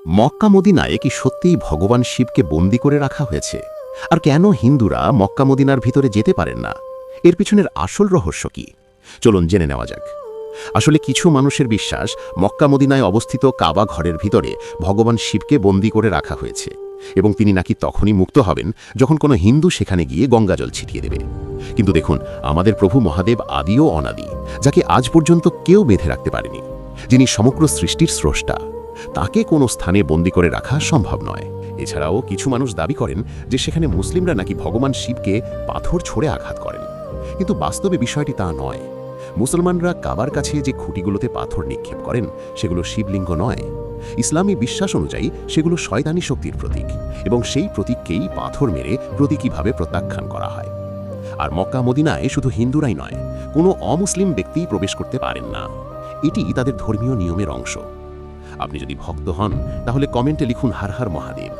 মক্কা মদিনায় কি সত্যিই ভগবান শিবকে বন্দী করে রাখা হয়েছে? আর কেন হিন্দুরা মক্কা মদিনার ভিতরে যেতে পারেন না? এর পিছনের আসল রহস্য কি? চলুন জেনে নেওয়া যাক। আসলে কিছু মানুষের বিশ্বাস, মক্কা মদিনায় অবস্থিত কাবা ঘরের ভিতরে ভগবান শিবকে বন্দী করে রাখা হয়েছে এবং তিনি নাকি তখনই মুক্ত হবেন যখন কোনো হিন্দু সেখানে গিয়ে গঙ্গাজল ছিটিয়ে দেবে। কিন্তু দেখুন, আমাদের প্রভু মহাদেব আদি ও অনাদি, যাকে আজ পর্যন্ত কেউ বেঁধে রাখতে পারেনি, যিনি সমগ্র সৃষ্টির স্রষ্টা, তাকে কোনো স্থানে বন্দী করে রাখা সম্ভব নয়। এছাড়াও কিছু মানুষ দাবি করেন যে সেখানে মুসলিমরা নাকি ভগবান শিবকে পাথর ছুঁড়ে আঘাত করেন, কিন্তু বাস্তবে বিষয়টি তা নয়। মুসলমানরা কাবার কাছে যে খুঁটিগুলোতে পাথর নিক্ষেপ করেন সেগুলো শিবলিঙ্গ নয়। ইসলামী বিশ্বাস অনুযায়ী সেগুলো শয়তানি শক্তির প্রতীক, এবং সেই প্রতীককেই পাথর মেরে প্রতীকীভাবে প্রত্যাখ্যান করা হয়। আর মক্কা মদিনায় শুধু হিন্দুরাই নয়, কোনো অমুসলিম ব্যক্তিই প্রবেশ করতে পারেন না। এটি তাদের ধর্মীয় নিয়মের অংশ। আপনি যদি ভক্ত হন তাহলে কমেন্টে লিখুন হর হর মহাদেব।